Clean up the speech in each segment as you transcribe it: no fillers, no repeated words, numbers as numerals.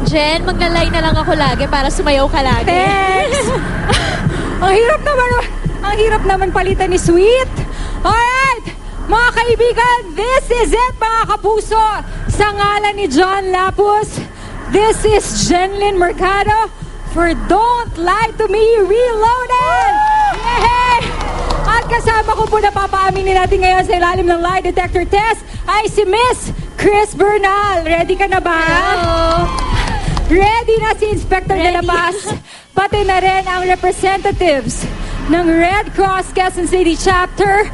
Jen, maglalay na lang ako lagi para sumayaw ka lagi. Thanks! Ang hirap naman palitan ni Sweet. Alright! Mga kaibigan, this is it mga kapuso. Sa ngalan ni John Lapus, this is Jenlyn Mercado for Don't Lie to Me Reloaded! Yay! At kasama ko po na papaaminin natin ngayon sa ilalim ng lie detector test ay si Miss Chris Bernal. Ready ka na ba? Hello! Ready na si Inspector de la Paz, pati na rin ang representatives ng Red Cross Quezon City Chapter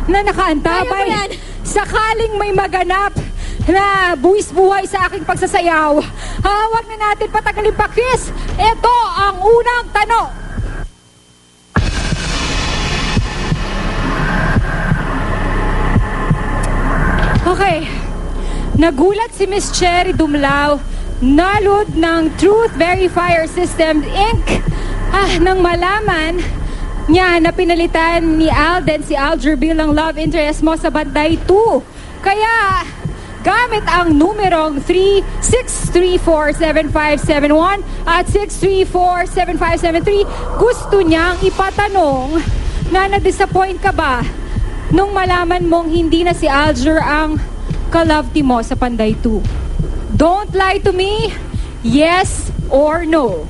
na nakaantabay sakaling may maganap na buwis buhay sa aking pagsasayaw. Huwag na natin patagalin pa, Chris. Ito ang unang tanong. Okay. Nagulat si Miss Cherry Dumlao, nalod ng Truth Verifier System Inc. Nang malaman niya na pinalitan ni Alden si Alger bilang love interest mo sa Banday 2. Kaya, gamit ang numerong 36347571 at 6347573, gusto niyang ipatanong na na-disappoint ka ba nung malaman mong hindi na si Alger ang ka-love team mo sa Panday 2? Don't lie to me, yes or no?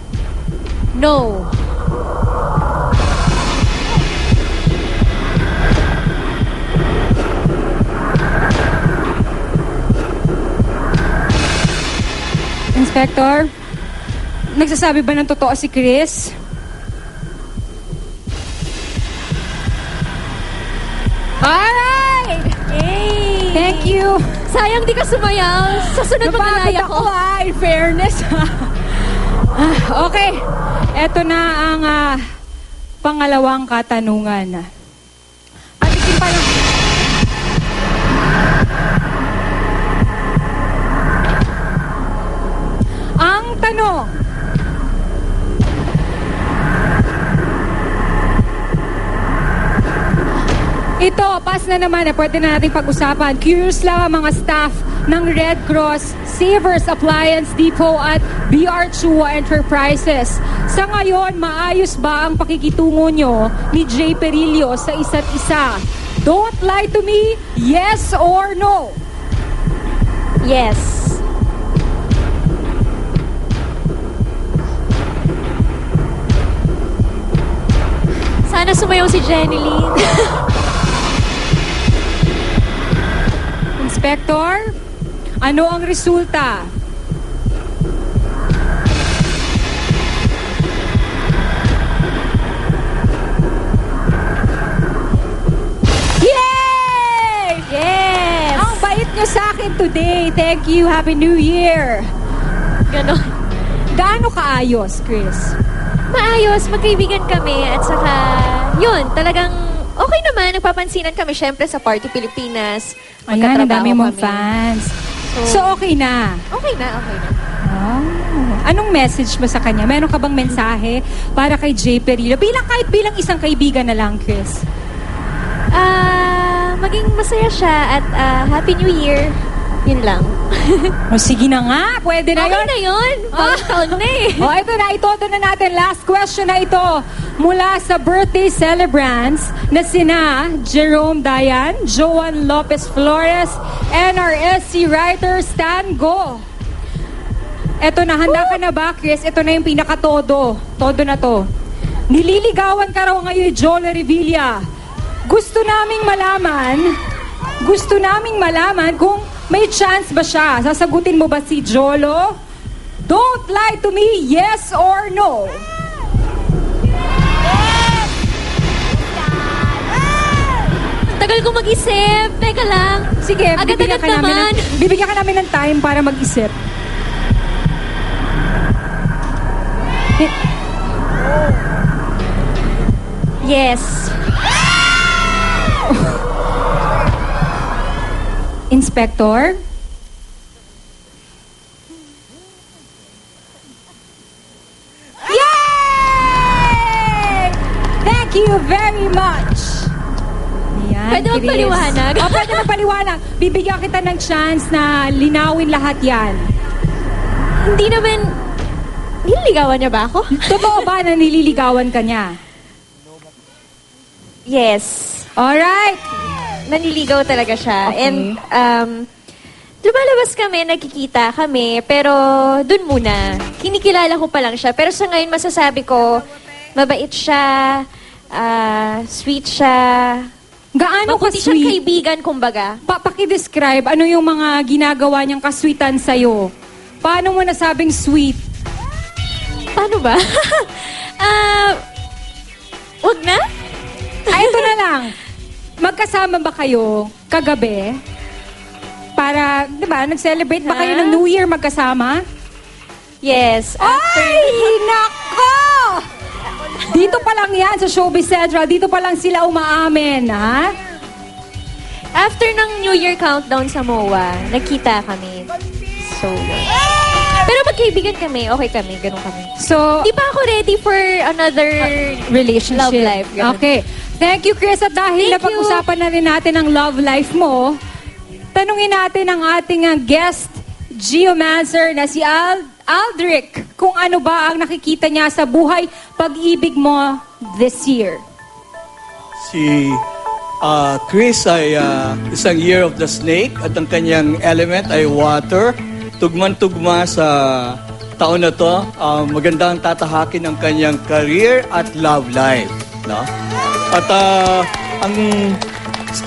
No. Inspector, nagsasabi ba ng totoo si Chris? Alright! Yay! Thank you. Sayang di ka sumayaw. Sa sunod mamalaya Napagod ko. ako, in fairness. Okay, eto na ang pangalawang katanungan. At itin pa lang. Ang tanong, ito, pass na naman, pwede na natin pag-usapan. Curious lang ang mga staff ng Red Cross, Savers Appliance Depot at BR Chua Enterprises. Sa ngayon, maayos ba ang pakikitungo nyo ni Jay Perillo sa isa't isa? Don't lie to me, yes or no? Yes. Sana sumayaw si Jenny Lynn. Inspector, ano ang resulta? Yay! Yes! Ang bait nyo sa akin today. Thank you. Happy New Year. Ganon. Gaano kaayos, Chris? Maayos, magkaibigan kami at saka, yun, talagang okay naman. Nagpapansinan kami syempre sa Party Pilipinas. Ayan, ang dami Magkatrabaho mong kami. fans. So, okay na. Okay na, okay na. Oh. Anong message mo sa kanya? Meron ka bang mensahe para kay Jay Perillo? Kahit bilang isang kaibigan na lang, Chris. Maging masaya siya at Happy New Year. Yun lang. O sige na nga, pwede na Okay yun. na yun. Bagong taon na eh. O ito na, itodo na natin. Last question na ito. Mula sa birthday celebrants na sina Jerome Dayan, Joan Lopez Flores, and our SC writer Stan Go. Ito na, handa ka na ba, Chris? Ito na yung pinaka-todo. Todo na to. Nililigawan ka raw ngayon, Joel Revilla. Gusto naming malaman kung may chance ba siya. Sasagutin mo ba si Jolo? Don't lie to me, yes or no? Tagal ko mag-isip. Teka lang. Sige, Agad-agad naman. Bibigyan ka namin ng time para mag-isip. Yes. Inspector? Yay! Thank you very much. Ayan, Pwede Chris. magpaliwanag? Pwede magpaliwanag. Bibigyan kita ng chance na linawin lahat yan. Hindi naman... Nililigawan niya ba ako? Totoo ba na nililigawan ka niya? Yes. Alright. Nanliligaw talaga siya. Okay. And, lumalabas kami, nagkikita kami, pero dun muna. Kinikilala ko pa lang siya. Pero sa ngayon, masasabi ko, mabait siya, sweet siya. Gaano ka Mabuti siyang sweet? kaibigan, kumbaga. Paki-describe, ano yung mga ginagawa niyang kasweetan sa'yo? Paano mo nasabing sweet? Paano ba? Wag na? Ay, ito na lang. Magkasama ba kayo kagabi? Para, di ba, nag-celebrate ba kayo ng New Year magkasama? Yes. Ay, nako! Dito pa lang yan sa Showbiz Central. Dito pa lang sila umaamin, ha? After ng New Year countdown sa MOA, nagkita kami. So, yun. Pero magkaibigan kami, okay kami, ganun kami. So, Di pa ako ready for another relationship. love life. Ganun. Okay. Thank you, Chris. At dahil Thank napag-usapan na rin natin ang love life mo, tanungin natin ang ating guest geomancer na si Aldrich kung ano ba ang nakikita niya sa buhay pag-ibig mo this year. Si Chris ay isang year of the snake at ang kanyang element ay water. Tugman-tugma sa taon na to, magandang tatahakin ang kanyang career at love life. No? At ang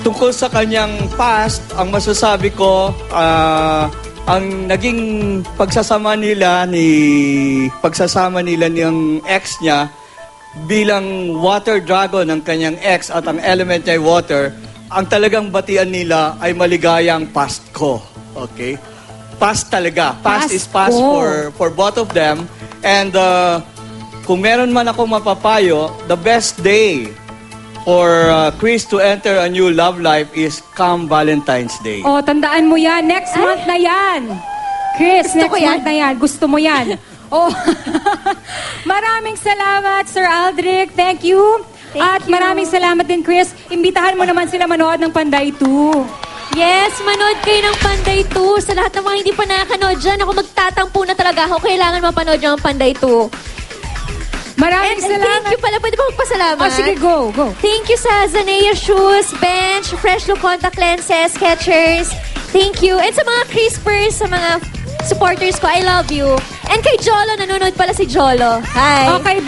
tungkol sa kanyang past, ang masasabi ko, ang naging pagsasama nila ng ex niya bilang water dragon ng kanyang ex at ang element niya ay water, ang talagang batian nila ay maligayang past ko. Okay? Past talaga. Past is past for both of them. And kung meron man ako mapapayo, the best day for Chris to enter a new love life is come Valentine's Day. Oh, tandaan mo yan. Next month na yan. Chris, Gusto next ko yan. month na yan. Gusto mo yan. Oh. Maraming salamat, Sir Aldrich. Thank you. Thank At you. maraming salamat din, Chris. Imbitahan mo naman sila manood ng Panday 2. Yes, manood kayo ng Panday 2. Sa lahat ng mga hindi pa nakakanood dyan, ako magtatampo na talaga ako. Kailangan mapanood nyo ang Panday 2. Maraming And salamat. thank you pala. Pwede ba magpasalamat? Oh, sige, go. Thank you sa Zanea Shoes, Bench, Fresh Look Contact Lenses, Skechers. Thank you. And sa mga Crispers, sa mga supporters ko, I love you. And kay Jolo, nanonood pala si Jolo. Hi. Okay,